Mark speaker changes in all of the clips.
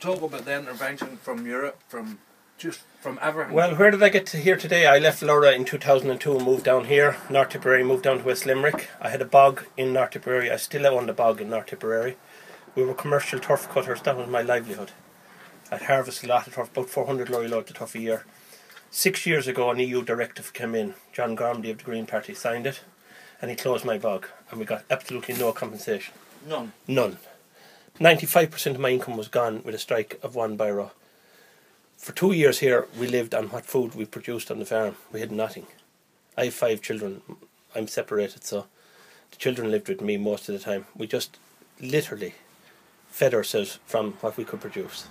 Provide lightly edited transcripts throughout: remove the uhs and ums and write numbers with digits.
Speaker 1: talk about the intervention from Europe, from everything.
Speaker 2: Well, where did I get to here today? I left Laura in 2002 and moved down here, North Tipperary, moved down to West Limerick. I had a bog in North Tipperary. I still own the bog in North Tipperary. We were commercial turf cutters. That was my livelihood. I'd harvest a lot of turf, about 400 lorry loads of turf a year. 6 years ago, an EU directive came in. John Gormley of the Green Party signed it, and he closed my bog, and we got absolutely no compensation.
Speaker 1: None.
Speaker 2: None. 95% of my income was gone with a strike of one biro. For 2 years here, we lived on what food we produced on the farm. We had nothing. I have 5 children. I'm separated, so the children lived with me most of the time. We just literally fed ourselves from what we could produce.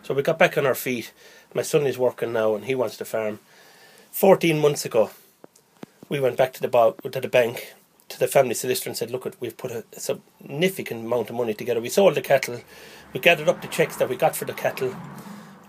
Speaker 2: So we got back on our feet. My son is working now and he wants to farm. 14 months ago, we went back to the bank, to the family solicitor, and said, look, we've put a significant amount of money together. We sold the cattle. We gathered up the cheques that we got for the cattle.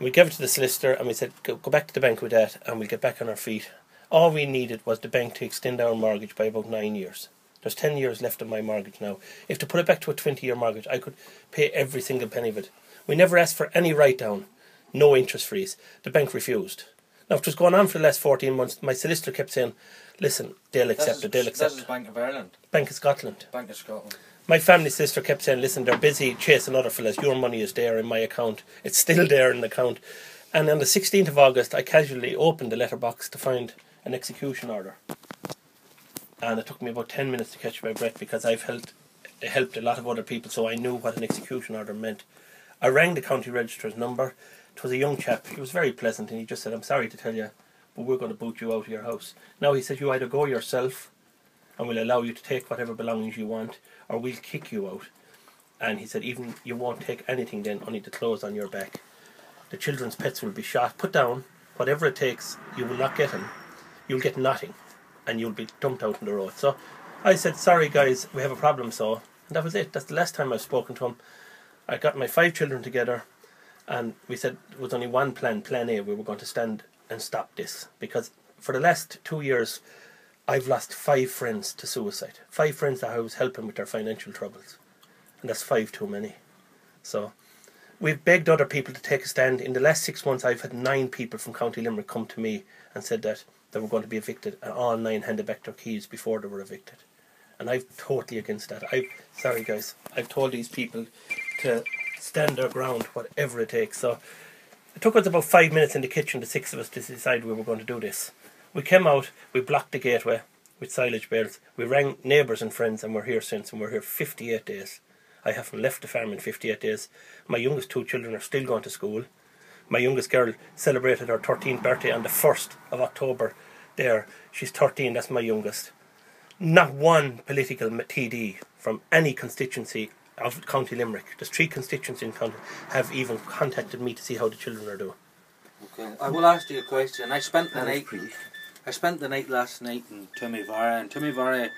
Speaker 2: We gave it to the solicitor and we said, go back to the bank with that and we'll get back on our feet. All we needed was the bank to extend our mortgage by about 9 years. There's 10 years left of my mortgage now. If to put it back to a 20-year mortgage, I could pay every single penny of it. We never asked for any write-down, no interest freeze. The bank refused. Now, it was going on for the last 14 months. My solicitor kept saying, listen, they'll accept it, they'll accept it.
Speaker 1: This is Bank of Ireland.
Speaker 2: Bank of Scotland.
Speaker 1: Bank of Scotland.
Speaker 2: My family solicitor kept saying, listen, they're busy chasing other fellas. Your money is there in my account. It's still there in the account. And on the 16th of August, I casually opened the letterbox to find an execution order. And it took me about 10 minutes to catch my breath because I've helped a lot of other people, so I knew what an execution order meant. I rang the county registrar's number. It was a young chap. He was very pleasant and he just said, I'm sorry to tell you, but we're going to boot you out of your house. Now, he said, you either go yourself and we'll allow you to take whatever belongings you want, or we'll kick you out. And he said, even you won't take anything then, only the clothes on your back. The children's pets will be shot, put down, whatever it takes, you will not get them. You'll get nothing and you'll be dumped out on the road. So I said, sorry guys, we have a problem, so. And that was it. That's the last time I've spoken to him. I got my 5 children together and we said there was only one plan A. We were going to stand and stop this, because for the last 2 years I've lost 5 friends to suicide. 5 friends that I was helping with their financial troubles, and that's 5 too many. So we've begged other people to take a stand. In the last 6 months I've had 9 people from County Limerick come to me and said that they were going to be evicted, and all 9 handed back their keys before they were evicted. And I'm totally against that. Sorry guys, I've told these people to stand their ground, whatever it takes. So it took us about 5 minutes in the kitchen, the 6 of us, to decide we were going to do this. We came out, we blocked the gateway with silage bales. We rang neighbours and friends, and we're here since, and we're here 58 days. I haven't left the farm in 58 days. My youngest 2 children are still going to school. My youngest girl celebrated her 13th birthday on the 1st of October there. She's 13, that's my youngest. Not one political TD from any constituency of County Limerick, there's 3 constituencies in County, have even contacted me to see how the children are doing.
Speaker 3: Okay, I will ask you a question. I spent the night last night in Toomevara, and Toomevara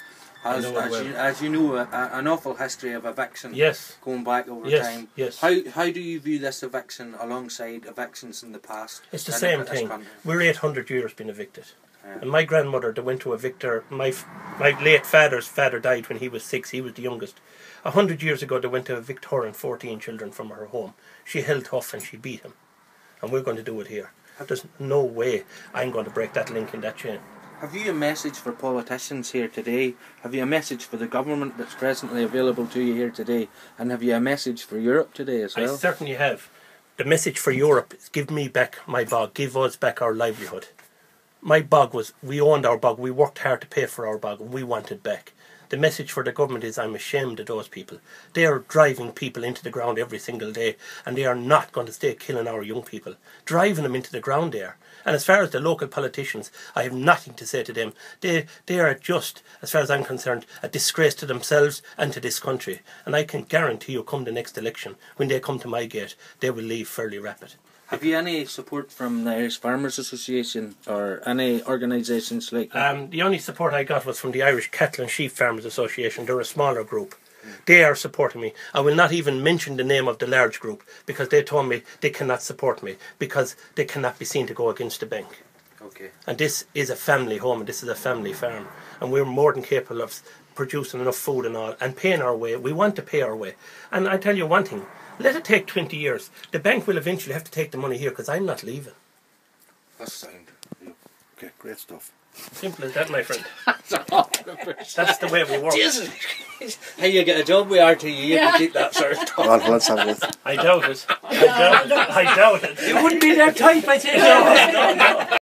Speaker 3: has, as you know, an awful history of eviction.
Speaker 2: Yes.
Speaker 3: Going back over time.
Speaker 2: Yes.
Speaker 3: How do you view this eviction alongside evictions in the past?
Speaker 2: It's the same thing. We're 800 years been evicted. Yeah. And my grandmother, they went to evict her. My late father's father died when he was 6. He was the youngest. 100 years ago, they went to evict her and 14 children from her home. She held tough and she beat him. And we're going to do it here. There's no way I'm going to break that link in that chain.
Speaker 3: Have you a message for politicians here today? Have you a message for the government that's presently available to you here today? And have you a message for Europe today as well?
Speaker 2: I certainly have. The message for Europe is give me back my bog. Give us back our livelihood. My bog we owned our bog. We worked hard to pay for our bog and we want it back. The message for the government is I'm ashamed of those people. They are driving people into the ground every single day, and they are not going to stay killing our young people. Driving them into the ground there. And as far as the local politicians, I have nothing to say to them. They are just, as far as I'm concerned, a disgrace to themselves and to this country. And I can guarantee you, come the next election, when they come to my gate, they will leave fairly rapid.
Speaker 3: Have you any support from the Irish Farmers Association or any organisations like that?
Speaker 2: The only support I got was from the Irish Cattle and Sheep Farmers Association. They're a smaller group. They are supporting me. I will not even mention the name of the large group because they told me they cannot support me because they cannot be seen to go against the bank.
Speaker 3: Okay.
Speaker 2: And this is a family home and this is a family farm. And we're more than capable of producing enough food and all and paying our way. We want to pay our way. And I tell you one thing, Let it take 20 years. The bank will eventually have to take the money here because I'm not leaving.
Speaker 3: That's sound.
Speaker 1: Okay, great stuff.
Speaker 2: Simple as that, my friend. That's the way we work.
Speaker 3: Jesus. How you get a job with RTE if you keep that sort of stuff?
Speaker 1: Well, let's have this.
Speaker 2: I doubt it. I doubt it. I doubt it.
Speaker 3: You wouldn't be their type, I think.
Speaker 2: No.